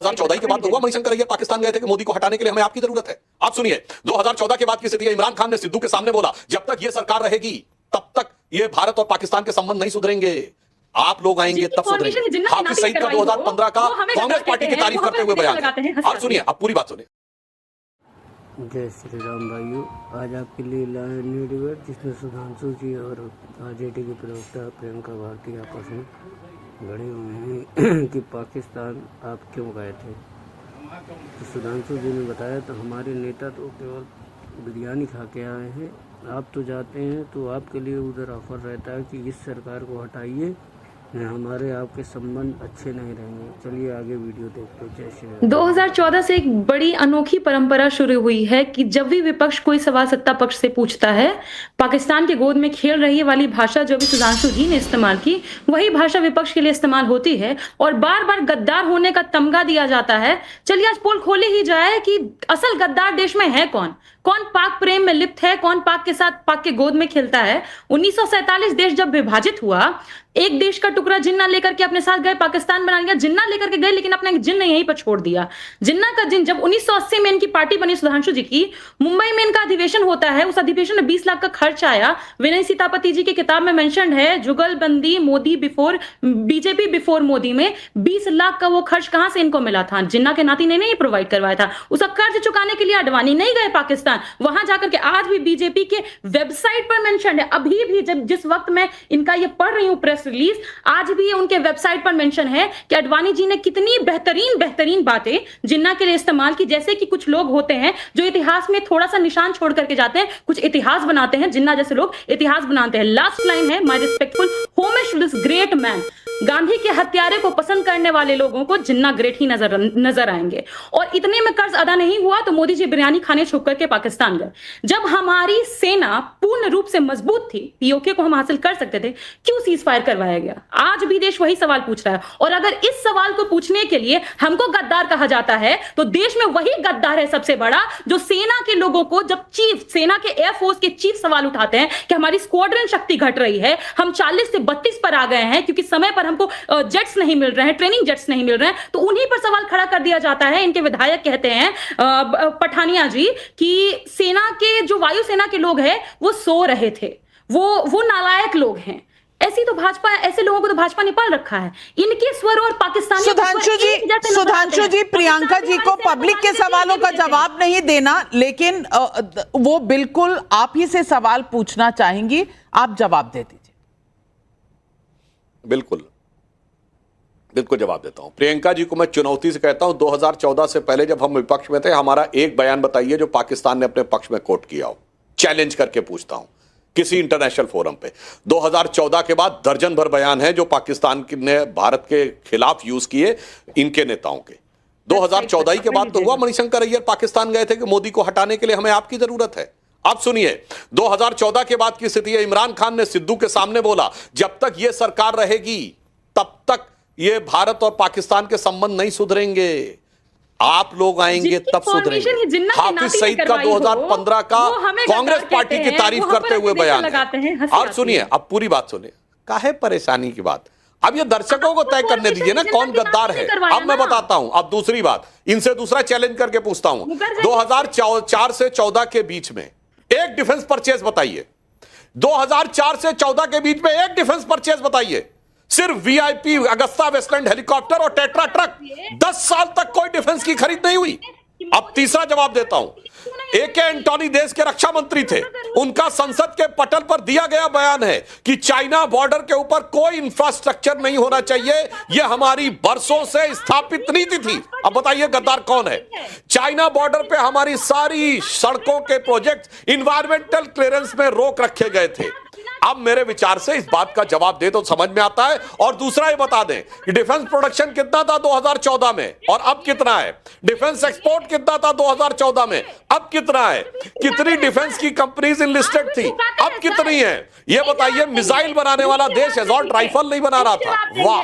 2014 के बाद हुआ मणिशंकर अय्यर पाकिस्तान गए थे कि मोदी को हटाने के लिए हमें आपकी जरूरत है। आप सुनिए, 2014 के बाद की स्थिति है। इमरान खान ने सिद्धू के सामने बोला, जब तक ये सरकार रहेगी तब तक ये भारत और पाकिस्तान के संबंध नहीं सुधरेंगे, आप लोग आएंगे तब सुधरेंगे। हाफिज सईद का 2015 का कांग्रेस पार्टी की तारीफ करते हुए बयान। आप सुनिए, आप पूरी बात सुनिए। जय श्री राम भाइयों, आज आपके लिए लाए न्यू डिबेट जिसमें सुधांशु जी और आरजेडी के प्रवक्ता प्रियंका भारती आपस में लड़े हुए हैं कि पाकिस्तान आप क्यों गए थे। तो सुधांशु जी ने बताया तो हमारे नेता तो केवल बिरयानी खा के आए हैं, आप तो जाते हैं तो आपके लिए उधर ऑफर रहता है कि इस सरकार को हटाइए, हमारे आपके संबंध अच्छे नहीं रहेंगे। चलिए आगे वीडियो देखते हैं। जय श्री राम। 2014 से एक बड़ी अनोखी परंपरा शुरू हुई है कि जब भी विपक्ष कोई सवाल सत्ता पक्ष से पूछता है, पाकिस्तान के गोद में खेल रही वाली भाषा जो भी सुधांशु जी ने इस्तेमाल की, वही भाषा विपक्ष के लिए इस्तेमाल होती है और बार बार गद्दार होने का तमगा दिया जाता है। चलिए आज पोल खोले ही जाए कि असल गद्दार देश में है कौन, कौन पाक प्रेम में लिप्त है, कौन पाक के साथ पाक के गोद में खेलता है। 1947 देश जब विभाजित हुआ, एक देश का टुकड़ा जिन्ना लेकर के अपने साथ गए, पाकिस्तान बना लिया। जिन्ना लेकर के गए लेकिन अपना जिन्न यहीं पर छोड़ दिया। जिन्ना का जिन्न जब 1980 में इनकी पार्टी बनी सुधांशु जी की, मुंबई में इनका अधिवेशन होता है। उस अधिवेशन में 20 लाख का खर्च आया। विनय सीतापति जी की किताब में मेंशन है, जुगलबंदी Modi before BJP before Modi में 20 लाख का वो खर्च कहां से इनको मिला था? जिन्ना के नाती ने नहीं प्रोवाइड करवाया था। उसका कर्ज चुकाने के लिए अडवाणी नहीं गए पाकिस्तान, वहां जाकर के आज भी बीजेपी के वेबसाइट पर मेंशन है। अभी भी जब जिस वक्त मैं इनका ये पढ़ रही हूं प्रेस रिलीज, आज भी उनके वेबसाइट पर मेंशन है कि अडवाणी जी ने कितनी बेहतरीन बातें जिन्ना के लिए इस्तेमाल की। जैसे कि कुछ लोग होते हैं जो इतिहास में थोड़ा सा निशान छोड़ करके जाते हैं, कुछ इतिहास बनाते हैं। जिन्ना जैसे लोग इतिहास बनाते हैं। लास्ट लाइन है, my respectful homage to this great man. Gandhi के हत्यारे को पसंद करने वाले लोगों को जिन्ना ग्रेट ही नजर आएंगे। और इतने में कर्ज अदा नहीं हुआ तो मोदी जी बिरयानी खाने छुप करके पाकिस्तान गए। जब हमारी सेना पूर्ण रूप से मजबूत थी, पीओके को हम हासिल कर सकते थे, क्यों सीज फायर करवाया गया? आज भी देश वही सवाल पूछ रहा है। और अगर इस सवाल को पूछने के लिए हमको गद्दार कहा जाता है, तो देश में वही गद्दार है सबसे बड़ा, जो सेना के लोगों को, जब चीफ सेना के एयरफोर्स के चीफ सवाल उठाते हैं कि हमारी स्क्वाड्रन शक्ति घट रही है, हम 40 से 32 पर आ गए हैं क्योंकि समय पर हमको जेट्स नहीं मिल रहे हैं, ट्रेनिंग जेट्स नहीं मिल रहे हैं, तो उन्हीं पर सवाल खड़ा कर दिया जाता है। इनके विधायक कहते हैं पठानिया जी कि सेना के जो वायुसेना के लोग हैं वो सो रहे थे, वो नालायक लोग हैं। ऐसी तो भाजपा, ऐसे लोगों को तो भाजपा ने पाल रखा है। इनके स्वर और पाकिस्तानी सुधांशु जी प्रियंका जी को पब्लिक के सवालों का जवाब नहीं देना, लेकिन वो बिल्कुल आप ही से सवाल पूछना चाहेंगी, आप जवाब दे दीजिए। बिल्कुल जवाब देता हूं। प्रियंका जी को मैं चुनौती से कहता हूं, 2014 से पहले जब हम विपक्ष में थे, हमारा एक बयान बताइए जो पाकिस्तान ने अपने पक्ष में कोट किया हो। चैलेंज करके पूछता हूं किसी इंटरनेशनल फोरम पे। 2014 के बाद दर्जन भर बयान है जो पाकिस्तान ने भारत के खिलाफ यूज किए इनके नेताओं के। 2014 के बाद तो हुआ मणिशंकर अय्यर पाकिस्तान गए थे कि मोदी को हटाने के लिए हमें आपकी जरूरत है। आप सुनिए, 2014 के बाद की स्थिति है। इमरान खान ने सिद्धू के सामने बोला, जब तक ये सरकार रहेगी तब तक ये भारत और पाकिस्तान के संबंध नहीं सुधरेंगे, आप लोग आएंगे तब सुधरेंगे। हाफिज सईद का 2015 का कांग्रेस पार्टी की तारीफ करते हुए बयान है। आप सुनिए, अब पूरी बात सुनिए, काहे परेशानी की बात। अब ये दर्शकों को तय करने दीजिए ना कौन गद्दार है। अब मैं बताता हूं। अब दूसरी बात, इनसे दूसरा चैलेंज करके पूछता हूं, 2004 से 14 के बीच में एक डिफेंस परचेज बताइए। 2004 से 14 के बीच में एक डिफेंस परचेज बताइए। सिर्फ वीआईपी अगस्ता वेस्टलैंड हेलीकॉप्टर और टेट्रा ट्रक, 10 साल तक कोई डिफेंस की खरीद नहीं हुई। अब तीसरा जवाब देता हूं, एके एंटोनी देश के रक्षा मंत्री थे, उनका संसद के पटल पर दिया गया बयान है कि चाइना बॉर्डर के ऊपर कोई इंफ्रास्ट्रक्चर नहीं होना चाहिए, यह हमारी बरसों से स्थापित नीति थी। अब बताइए गद्दार कौन है? चाइना बॉर्डर पे हमारी सारी सड़कों के प्रोजेक्ट इन्वायरमेंटल क्लियरेंस में रोक रखे गए थे। अब मेरे विचार से इस बात का जवाब दे तो समझ में आता है। और दूसरा ये बता दें कि डिफेंस प्रोडक्शन कितना था 2014 में और अब कितना है? डिफेंस एक्सपोर्ट कितना था 2014 में, अब कितना है? कितनी डिफेंस की कंपनीज इनलिस्टेड थी, अब कितनी है? ये बताइए। मिसाइल बनाने वाला देश एसॉल्ट राइफल नहीं बना रहा था। वाह।